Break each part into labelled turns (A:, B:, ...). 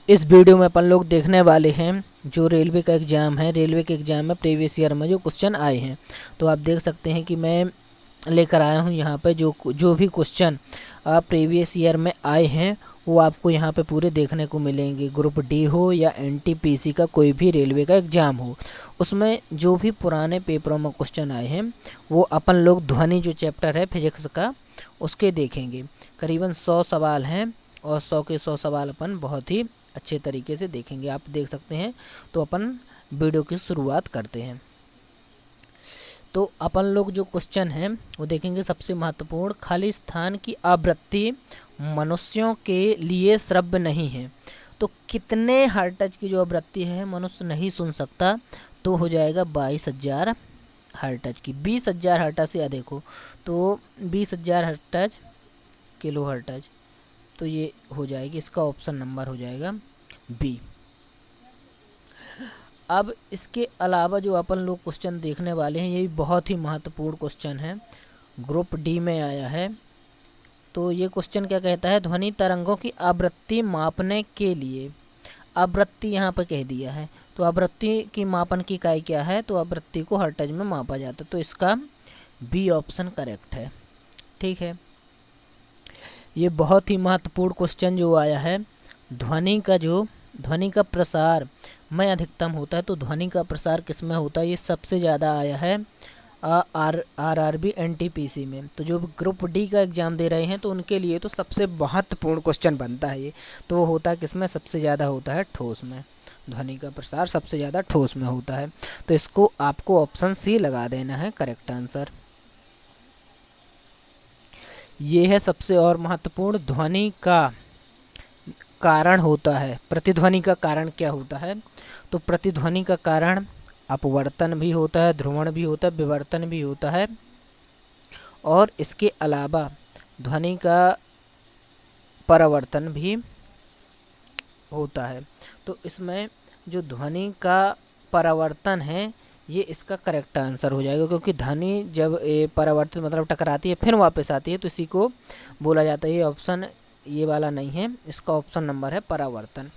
A: इस वीडियो में अपन लोग देखने वाले हैं जो रेलवे का एग्ज़ाम है, रेलवे के एग्ज़ाम में प्रीवियस ईयर में जो क्वेश्चन आए हैं। तो आप देख सकते हैं कि मैं लेकर आया हूं यहाँ पे जो जो भी क्वेश्चन प्रीवियस ईयर में आए हैं वो आपको यहाँ पे पूरे देखने को मिलेंगे। ग्रुप डी हो या एनटीपीसी का कोई भी रेलवे का एग्ज़ाम हो, उसमें जो भी पुराने पेपरों में क्वेश्चन आए हैं वो अपन लोग ध्वनि जो चैप्टर है फिजिक्स का उसके देखेंगे। करीबन 100 सवाल हैं और 100 के 100 सवाल अपन बहुत ही अच्छे तरीके से देखेंगे। आप देख सकते हैं। तो अपन वीडियो की शुरुआत करते हैं। तो अपन लोग जो क्वेश्चन है वो देखेंगे। सबसे महत्वपूर्ण, खाली स्थान की आवृत्ति मनुष्यों के लिए श्रव्य नहीं है। तो कितने हर्ट्ज की जो आवृत्ति है मनुष्य नहीं सुन सकता, तो हो जाएगा 22,000 हर्ट्ज की। 20,000 हर्ट्ज से अधिक हो तो 20,000 हर्ट्ज किलो हर्ट्ज, तो ये हो जाएगी, इसका ऑप्शन नंबर हो जाएगा बी। अब इसके अलावा जो अपन लोग क्वेश्चन देखने वाले हैं ये भी बहुत ही महत्वपूर्ण क्वेश्चन है, ग्रुप डी में आया है। तो ये क्वेश्चन क्या कहता है, ध्वनि तरंगों की आवृत्ति मापने के लिए, आवृत्ति यहाँ पर कह दिया है, तो आवृत्ति की मापन की इकाई क्या है, तो आवृत्ति को हर्ट्ज में मापा जाता है। तो इसका बी ऑप्शन करेक्ट है। ठीक है, ये बहुत ही महत्वपूर्ण क्वेश्चन जो आया है, ध्वनि का प्रसार में अधिकतम होता है। तो ध्वनि का प्रसार किस में होता है, ये सबसे ज़्यादा आया है आरआरबी एनटीपीसी में। तो जो ग्रुप डी का एग्ज़ाम दे रहे हैं तो उनके लिए तो सबसे महत्वपूर्ण क्वेश्चन बनता है ये। तो वो होता है किस में, सबसे ज़्यादा होता है ठोस में। ध्वनि का प्रसार सबसे ज़्यादा ठोस में होता है। तो इसको आपको ऑप्शन सी लगा देना है करेक्ट आंसर। ये है सबसे और महत्वपूर्ण, ध्वनि का कारण होता है। प्रतिध्वनि का कारण क्या होता है, तो प्रतिध्वनि का कारण अपवर्तन भी होता है, ध्रुवण भी होता है, विवर्तन भी होता है, और इसके अलावा ध्वनि का परावर्तन भी होता है। तो इसमें जो ध्वनि का परावर्तन है ये इसका करेक्ट आंसर हो जाएगा, क्योंकि ध्वनि जब परावर्तित मतलब टकराती है फिर वापस आती है तो इसी को बोला जाता है। ये ऑप्शन ये वाला नहीं है, इसका ऑप्शन नंबर है परावर्तन।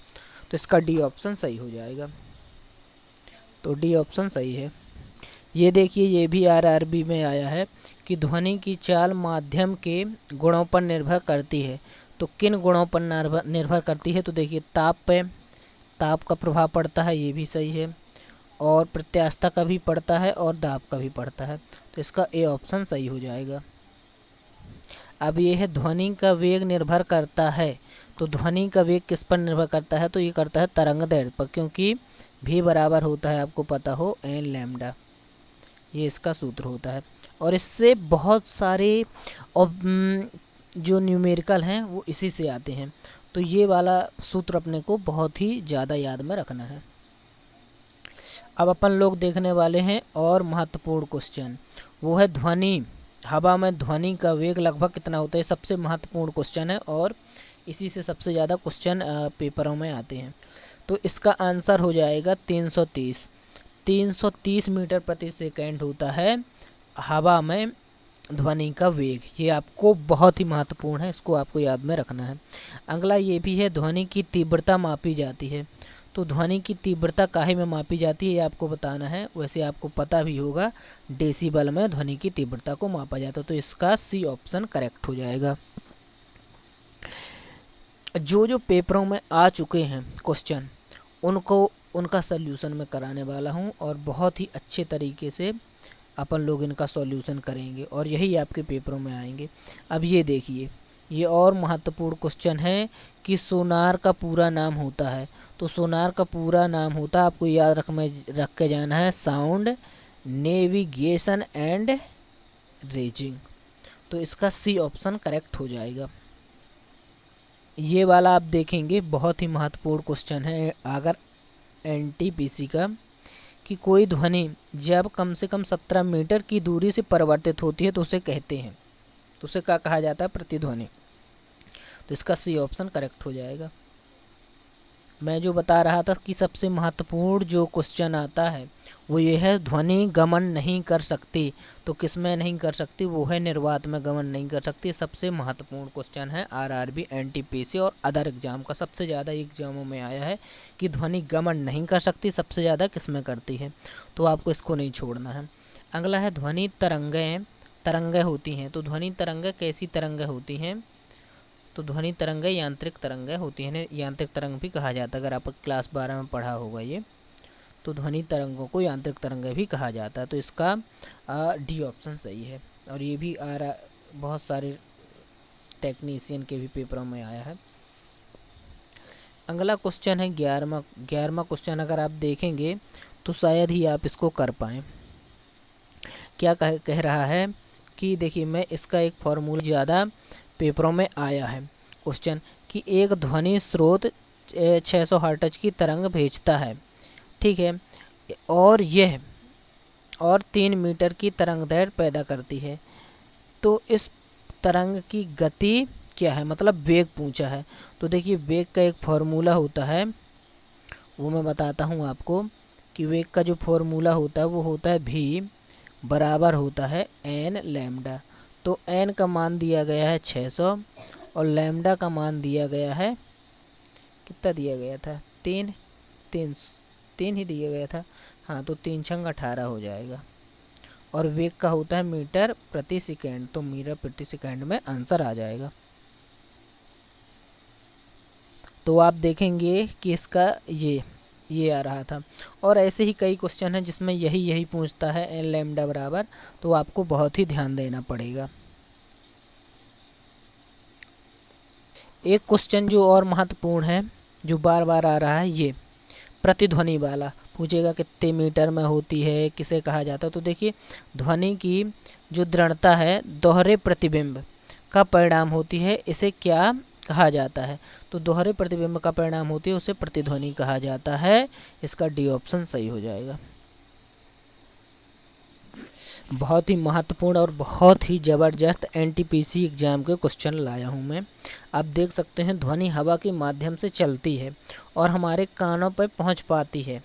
A: तो इसका डी ऑप्शन सही हो जाएगा। तो डी ऑप्शन सही है। ये देखिए, ये भी आरआरबी में आया है कि ध्वनि की चाल माध्यम के गुणों पर निर्भर करती है। तो किन गुणों पर निर्भर करती है, तो देखिए ताप पे, ताप का प्रभाव पड़ता है, ये भी सही है, और प्रत्यास्थता का भी पड़ता है और दाब का भी पड़ता है। तो इसका ए ऑप्शन सही हो जाएगा। अब ये है ध्वनि का वेग निर्भर करता है। तो ध्वनि का वेग किस पर निर्भर करता है, तो ये करता है तरंग दैर्ध्य पर, क्योंकि भी बराबर होता है, आपको पता हो, एन लैम्डा, ये इसका सूत्र होता है। और इससे बहुत सारे जो न्यूमेरिकल हैं वो इसी से आते हैं। तो ये वाला सूत्र अपने को बहुत ही ज़्यादा याद में रखना है। अब अपन लोग देखने वाले हैं और महत्वपूर्ण क्वेश्चन, वो है ध्वनि, हवा में ध्वनि का वेग लगभग कितना होता है। सबसे महत्वपूर्ण क्वेश्चन है और इसी से सबसे ज़्यादा क्वेश्चन पेपरों में आते हैं। तो इसका आंसर हो जाएगा 330। 330 मीटर प्रति सेकंड होता है हवा में ध्वनि का वेग। ये आपको बहुत ही महत्वपूर्ण है, इसको आपको याद में रखना है। अगला ये भी है, ध्वनि की तीव्रता मापी जाती है। तो ध्वनि की तीव्रता काहे में मापी जाती है ये आपको बताना है। वैसे आपको पता भी होगा, डेसिबल में ध्वनि की तीव्रता को मापा जाता है। तो इसका सी ऑप्शन करेक्ट हो जाएगा। जो जो पेपरों में आ चुके हैं क्वेश्चन उनका सल्यूशन मैं कराने वाला हूँ, और बहुत ही अच्छे तरीके से अपन लोग इनका सॉल्यूशन करेंगे और यही आपके पेपरों में आएंगे। अब ये देखिए, ये और महत्वपूर्ण क्वेश्चन है कि सोनार का पूरा नाम होता है। तो सोनार का पूरा नाम होता है, आपको याद रख के जाना है, साउंड नेविगेशन एंड रेजिंग। तो इसका सी ऑप्शन करेक्ट हो जाएगा। ये वाला आप देखेंगे, बहुत ही महत्वपूर्ण क्वेश्चन है अगर एनटीपीसी का, कि कोई ध्वनि जब कम से कम 17 मीटर की दूरी से परिवर्तित होती है तो उसे कहते हैं, तो उसे क्या कहा जाता है, प्रतिध्वनि। तो इसका सी ऑप्शन करेक्ट हो जाएगा। मैं जो बता रहा था कि सबसे महत्वपूर्ण जो क्वेश्चन आता है वो ये है ध्वनि गमन नहीं कर सकती। तो किस में नहीं कर सकती? वो है निर्वात में गमन नहीं कर सकती। सबसे महत्वपूर्ण क्वेश्चन है आरआरबी, एनटीपीसी और अदर एग्जाम का, सबसे ज़्यादा एग्जामों में आया है कि ध्वनि गमन नहीं कर सकती, सबसे ज़्यादा किस में करती है। तो आपको इसको नहीं छोड़ना है। अगला है ध्वनि तरंगें होती हैं। तो ध्वनि तरंगें कैसी तरंगें होती हैं? तो ध्वनि तरंगें यांत्रिक तरंगें होती हैं, यांत्रिक तरंग भी कहा जाता है। अगर आप क्लास 12 में पढ़ा होगा ये, तो ध्वनि तरंगों को यांत्रिक तरंगें भी कहा जाता है। तो इसका डी ऑप्शन सही है। और ये भी बहुत सारे टेक्नीशियन के भी पेपरों में आया है। अगला क्वेश्चन है 11वां क्वेश्चन। अगर आप देखेंगे तो शायद ही आप इसको कर पाएँ। क्या कह रहा है कि देखिए, मैं इसका एक फॉर्मूला ज़्यादा पेपरों में आया है क्वेश्चन, कि एक ध्वनि स्रोत 600 हर्ट्ज की तरंग भेजता है, ठीक है, और 3 मीटर की तरंग दैर्ध्य पैदा करती है। तो इस तरंग की गति क्या है, मतलब वेग पूछा है। तो देखिए, वेग का एक फॉर्मूला होता है, वो मैं बताता हूँ आपको कि वेग का जो फॉर्मूला होता है वो होता है v बराबर होता है n लैम्डा। तो n का मान दिया गया है 600 और लैम्डा का मान दिया गया है, कितना दिया गया था? 3 ही दिया गया था। हाँ, तो 3 छंग 18 हो जाएगा। और वेग का होता है मीटर प्रति सेकेंड, तो मीटर प्रति सेकेंड में आंसर आ जाएगा। तो आप देखेंगे कि इसका ये आ रहा था। और ऐसे ही कई क्वेश्चन हैं जिसमें यही पूछता है एन लैम्डा बराबर, तो आपको बहुत ही ध्यान देना पड़ेगा। एक क्वेश्चन जो और महत्वपूर्ण है, जो बार बार आ रहा है, ये प्रतिध्वनि वाला पूछेगा कितने मीटर में होती है, किसे कहा जाता है। तो देखिए, ध्वनि की जो दृढ़ता है दोहरे प्रतिबिंब का परिणाम होती है, इसे क्या कहा जाता है? तो दोहरे प्रतिबिंब का परिणाम होती है, उसे प्रतिध्वनि कहा जाता है। इसका डी ऑप्शन सही हो जाएगा। बहुत ही महत्वपूर्ण और बहुत ही ज़बरदस्त एनटीपीसी एग्जाम के क्वेश्चन लाया हूँ मैं। आप देख सकते हैं, ध्वनि हवा के माध्यम से चलती है और हमारे कानों पर पहुँच पाती है,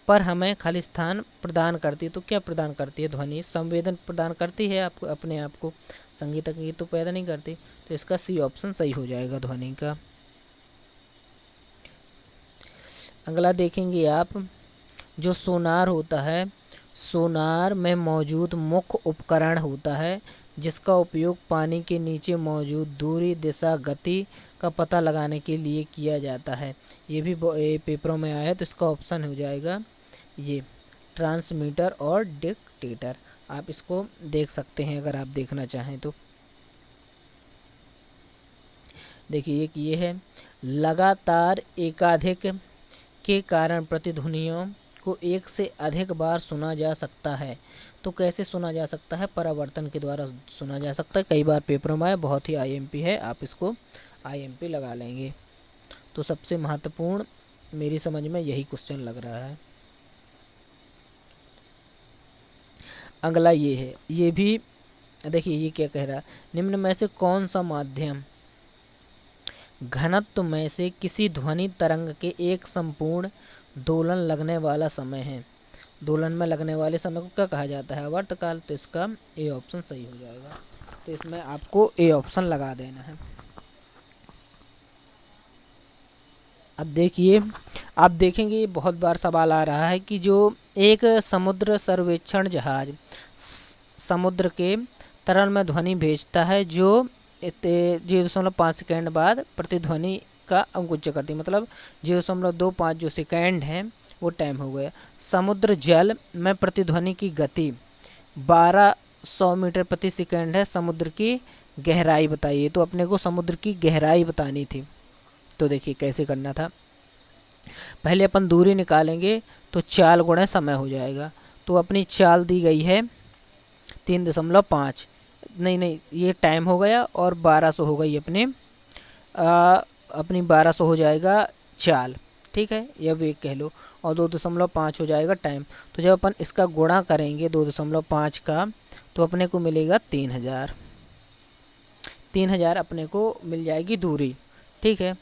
A: पर हमें खाली स्थान प्रदान करती है। तो क्या प्रदान करती है? ध्वनि संवेदन प्रदान करती है आपको, अपने आप को। संगीत तो पैदा नहीं करती। तो इसका सी ऑप्शन सही हो जाएगा ध्वनि का। अगला देखेंगे आप, जो सोनार होता है, सोनार में मौजूद मुख्य उपकरण होता है जिसका उपयोग पानी के नीचे मौजूद दूरी, दिशा, गति का पता लगाने के लिए किया जाता है। ये भी पेपरों में आया है, तो इसका ऑप्शन हो जाएगा ये ट्रांसमीटर और डिटेक्टर। आप इसको देख सकते हैं अगर आप देखना चाहें तो। देखिए, एक ये है, लगातार एकाधिक के कारण प्रतिध्वनियों को एक से अधिक बार सुना जा सकता है। तो कैसे सुना जा सकता है? परावर्तन के द्वारा सुना जा सकता है। कई बार पेपरों में आया, बहुत ही आईएमपी है, आप इसको आईएमपी लगा लेंगे। तो सबसे महत्वपूर्ण मेरी समझ में यही क्वेश्चन लग रहा है। अगला ये है, ये भी देखिए, ये क्या कह रहा है, निम्न में से कौन सा माध्यम घनत्व में से किसी ध्वनि तरंग के एक संपूर्ण दोलन लगने वाला समय है? दोलन में लगने वाले समय को क्या कहा जाता है? आवर्तकाल। तो इसका ए ऑप्शन सही हो जाएगा। तो इसमें आपको ए ऑप्शन लगा देना है। अब देखिए, आप देखेंगे, ये बहुत बार सवाल आ रहा है कि जो एक समुद्र सर्वेक्षण जहाज समुद्र के तरल में ध्वनि भेजता है, जो 0.5 सेकेंड बाद प्रतिध्वनि का अंकुच करती है, मतलब 0.25 जो सेकेंड है वो टाइम हो गया। समुद्र जल में प्रतिध्वनि की गति 1200 मीटर प्रति सेकेंड है। समुद्र की गहराई बताइए। तो अपने को समुद्र की गहराई बतानी थी। तो देखिए कैसे करना था, पहले अपन दूरी निकालेंगे तो चाल गुणा समय हो जाएगा। तो अपनी चाल दी गई है 3.5, नहीं ये टाइम हो गया, और 1200 हो गई अपनी 1200 हो जाएगा चाल, ठीक है, या वेग कह लो, और 2.5 हो जाएगा टाइम। तो जब अपन इसका गुणा करेंगे 2.5 का, तो अपने को मिलेगा 3000 अपने को मिल जाएगी दूरी, ठीक है।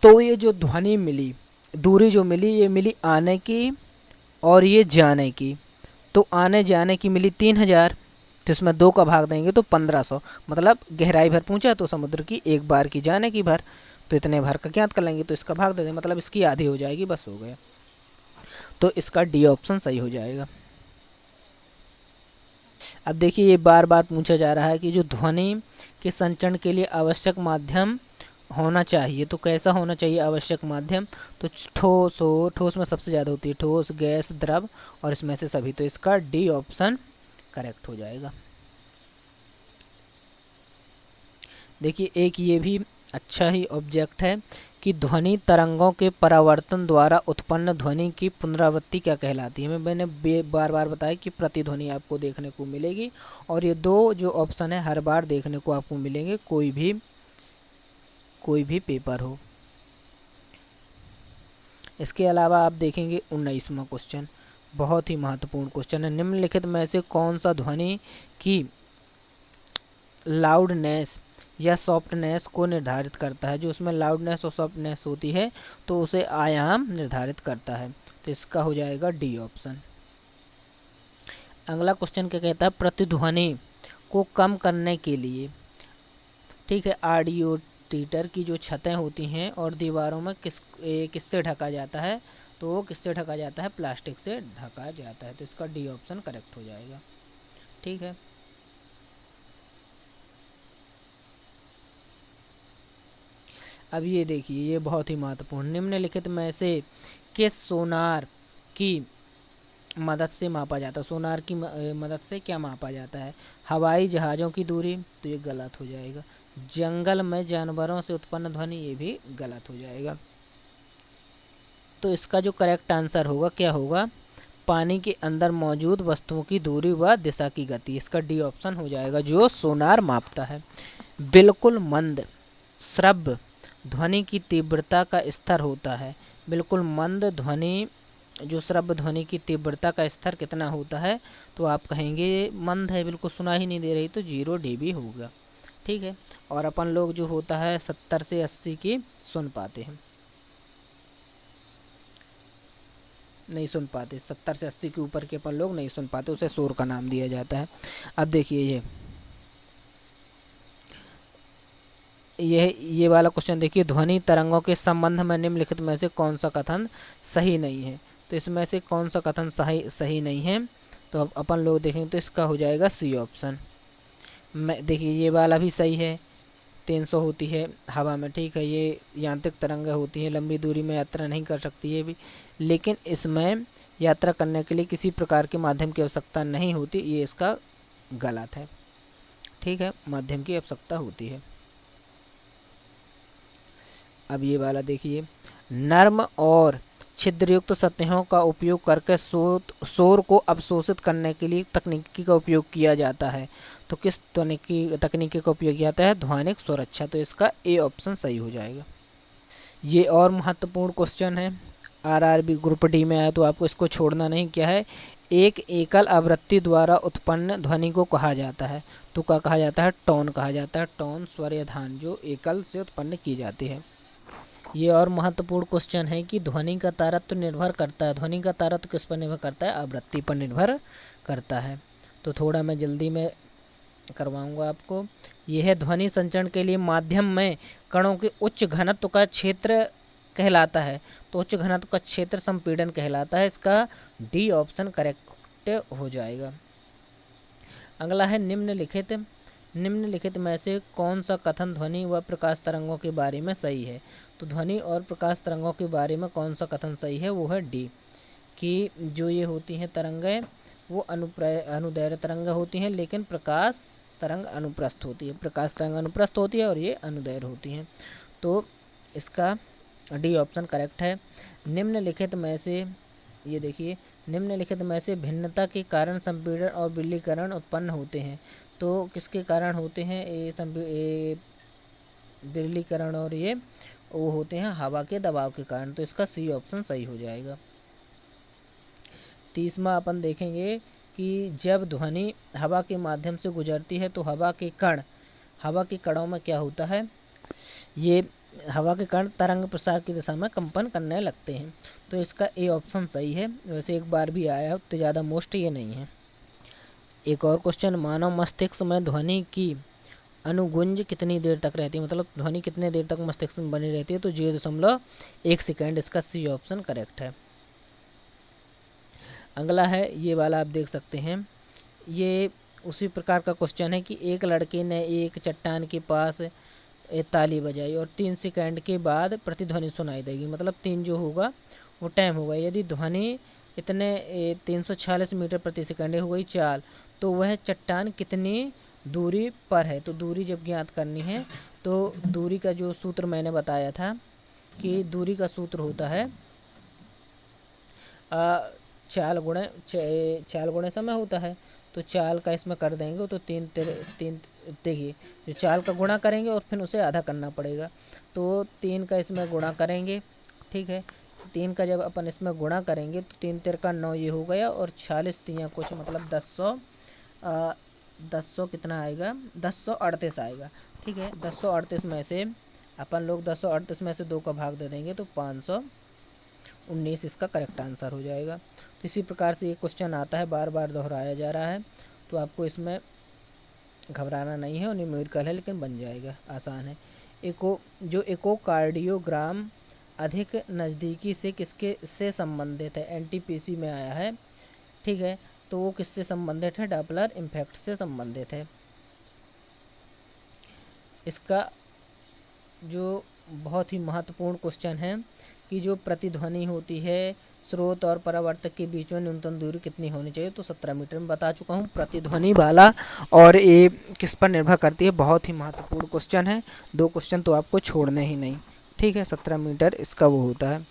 A: तो ये जो ध्वनि मिली, दूरी जो मिली, ये मिली आने की और ये जाने की, तो आने जाने की मिली 3000, तो इसमें 2 का भाग देंगे तो 1500, मतलब गहराई भर पूछा तो समुद्र की एक बार की जाने की भर, तो इतने भर का ज्ञात कर लेंगे, तो इसका भाग दे दें, मतलब इसकी आधी हो जाएगी, बस हो गया। तो इसका डी ऑप्शन सही हो जाएगा। अब देखिए ये बार बार पूछा जा रहा है कि जो ध्वनि के संचरण के लिए आवश्यक माध्यम होना चाहिए, तो कैसा होना चाहिए आवश्यक माध्यम, तो ठोस हो, ठोस में सबसे ज़्यादा होती है ठोस, गैस, द्रव और इसमें से सभी, तो इसका डी ऑप्शन करेक्ट हो जाएगा। देखिए एक ये भी अच्छा ही ऑब्जेक्ट है कि ध्वनि तरंगों के परावर्तन द्वारा उत्पन्न ध्वनि की पुनरावृत्ति क्या कहलाती है। मैंने बार बार बताया कि प्रतिध्वनि आपको देखने को मिलेगी, और ये 2 जो ऑप्शन है हर बार देखने को आपको मिलेंगे, कोई भी पेपर हो। इसके अलावा आप देखेंगे 19वां क्वेश्चन, बहुत ही महत्वपूर्ण क्वेश्चन है। निम्नलिखित में से कौन सा ध्वनि की लाउडनेस या सॉफ्टनेस को निर्धारित करता है। जो उसमें लाउडनेस और सॉफ्टनेस होती है तो उसे आयाम निर्धारित करता है, तो इसका हो जाएगा डी ऑप्शन। अगला क्वेश्चन क्या कहता है, प्रतिध्वनि को कम करने के लिए, ठीक है, ऑडियो थिएटर की जो छतें होती हैं और दीवारों में किससे ढका जाता है, तो वो किससे ढका जाता है, प्लास्टिक से ढका जाता है, तो इसका डी ऑप्शन करेक्ट हो जाएगा। ठीक है, अब ये देखिए ये बहुत ही महत्वपूर्ण, निम्नलिखित में से किस सोनार की मदद से मापा जाता है। सोनार की मदद से क्या मापा जाता है, हवाई जहाज़ों की दूरी, तो ये गलत हो जाएगा। जंगल में जानवरों से उत्पन्न ध्वनि, ये भी गलत हो जाएगा। तो इसका जो करेक्ट आंसर होगा क्या होगा, पानी के अंदर मौजूद वस्तुओं की दूरी व दिशा की गति, इसका डी ऑप्शन हो जाएगा जो सोनार मापता है। बिल्कुल मंद श्रव्य ध्वनि की तीव्रता का स्तर होता है, बिल्कुल मंद ध्वनि, जो श्रव्य ध्वनि की तीव्रता का स्तर कितना होता है, तो आप कहेंगे मंद है, बिल्कुल सुना ही नहीं दे रही, तो 0 dB होगा। ठीक है, और अपन लोग जो होता है 70 से 80 की सुन पाते हैं, नहीं सुन पाते, 70 से 80 के ऊपर के अपन लोग नहीं सुन पाते, उसे शोर का नाम दिया जाता है। अब देखिए ये वाला क्वेश्चन देखिए, ध्वनि तरंगों के संबंध में निम्नलिखित में से कौन सा कथन सही नहीं है, तो इसमें से कौन सा कथन सही नहीं है, तो अब अपन लोग देखेंगे तो इसका हो जाएगा सी ऑप्शन। मैं देखिए ये वाला भी सही है, 300 होती है हवा में, ठीक है, ये यांत्रिक तरंगें होती हैं, लंबी दूरी में यात्रा नहीं कर सकती ये भी, लेकिन इसमें यात्रा करने के लिए किसी प्रकार के माध्यम की आवश्यकता नहीं होती, ये इसका गलत है। ठीक है, माध्यम की आवश्यकता होती है। अब ये वाला देखिए, नर्म और छिद्रयुक्त सतहों का उपयोग करके शोर को अवशोषित करने के लिए तकनीकी का उपयोग किया जाता है, तो किस तकनीकी का उपयोग किया जाता है, ध्वनिक सुरक्षा, तो इसका ए ऑप्शन सही हो जाएगा। ये और महत्वपूर्ण क्वेश्चन है, आरआरबी ग्रुप डी में आया तो आपको इसको छोड़ना नहीं। क्या है, एक एकल आवृत्ति द्वारा उत्पन्न ध्वनि को कहा जाता है, तो क्या कहा जाता है, टोन कहा जाता है, टोन स्वर या धान जो एकल से उत्पन्न की जाती है। ये और महत्वपूर्ण क्वेश्चन है कि ध्वनि का तारतम्य निर्भर करता है, ध्वनि का तारतम्य किस पर निर्भर करता है, आवृत्ति पर निर्भर करता है। तो थोड़ा मैं जल्दी में करवाऊंगा आपको। यह है ध्वनि संचरण के लिए माध्यम में कणों के उच्च घनत्व का क्षेत्र कहलाता है, तो उच्च घनत्व का क्षेत्र संपीड़न कहलाता है, इसका डी ऑप्शन करेक्ट हो जाएगा। अगला है निम्नलिखित में से कौन सा कथन ध्वनि व प्रकाश तरंगों के बारे में सही है, तो ध्वनि और प्रकाश तरंगों के बारे में कौन सा कथन सही है, वो है डी, कि जो ये होती हैं तरंगें वो अनुदैर्घ्य तरंगें होती हैं, लेकिन प्रकाश तरंग अनुप्रस्थ होती है, प्रकाश तरंग अनुप्रस्थ होती है और ये अनुदैर्घ्य होती हैं, तो इसका डी ऑप्शन करेक्ट है। निम्नलिखित में से ये देखिए, निम्नलिखित में से भिन्नता के कारण संपीड़न और विलयीकरण उत्पन्न होते हैं, तो किसके कारण होते हैं, ये विलयीकरण और ये वो होते हैं हवा के दबाव के कारण, तो इसका सी ऑप्शन सही हो जाएगा। 30वां अपन देखेंगे कि जब ध्वनि हवा के माध्यम से गुजरती है तो हवा के कणों में क्या होता है, ये हवा के कण तरंग प्रसार की दिशा में कंपन करने लगते हैं। तो इसका ए ऑप्शन सही है। वैसे एक बार भी आया है, उतने ज़्यादा मोस्ट ये नहीं है। एक और क्वेश्चन, मानव मस्तिष्क में ध्वनि की अनुगुंज कितनी देर तक रहती है, मतलब ध्वनि कितने देर तक मस्तिष्क में बनी रहती है, तो 0.1 सेकेंड, इसका सी ऑप्शन करेक्ट है। अगला है ये वाला, आप देख सकते हैं, ये उसी प्रकार का क्वेश्चन है कि एक लड़के ने एक चट्टान के पास ताली बजाई और 3 सेकंड के बाद प्रतिध्वनि सुनाई देगी, मतलब 3 जो होगा वो टाइम होगा। यदि ध्वनि इतने 346 मीटर प्रति सेकंड हो गई चाल, तो वह चट्टान कितनी दूरी पर है। तो दूरी जब ज्ञात करनी है तो दूरी का जो सूत्र मैंने बताया था कि दूरी का सूत्र होता है चाल गुणे समय होता है। तो चाल का इसमें कर देंगे तो तीन देखिए, जो चाल का गुणा करेंगे और फिर उसे आधा करना पड़ेगा, तो 3 का इसमें गुणा करेंगे, ठीक है। 3 का जब अपन इसमें गुणा करेंगे तो 3 तिरका 9 ये हो गया, और 46 तियाँ कुछ मतलब 1000 कितना आएगा, 1038 आएगा, ठीक है। 1038 में से अपन लोग 1038 में से 2 का भाग दे देंगे तो 519 इसका करेक्ट आंसर हो जाएगा। तो इसी प्रकार से ये क्वेश्चन आता है, बार बार दोहराया जा रहा है, तो आपको इसमें घबराना नहीं है, और न्यूमेरिकल है लेकिन बन जाएगा, आसान है। इकोकार्डियोग्राम अधिक नज़दीकी से किसके से संबंधित है, एनटीपीसी में आया है, ठीक है। तो वो किससे संबंधित है, डॉपलर इम्फेक्ट से संबंधित है। इसका जो बहुत ही महत्वपूर्ण क्वेश्चन है कि जो प्रतिध्वनि होती है स्रोत और परावर्तक के बीच में न्यूनतम दूरी कितनी होनी चाहिए, तो 17 मीटर में बता चुका हूँ प्रतिध्वनि वाला, और ये किस पर निर्भर करती है, बहुत ही महत्वपूर्ण क्वेश्चन है। 2 क्वेश्चन तो आपको छोड़ने ही नहीं, ठीक है। 17 मीटर इसका वो होता है।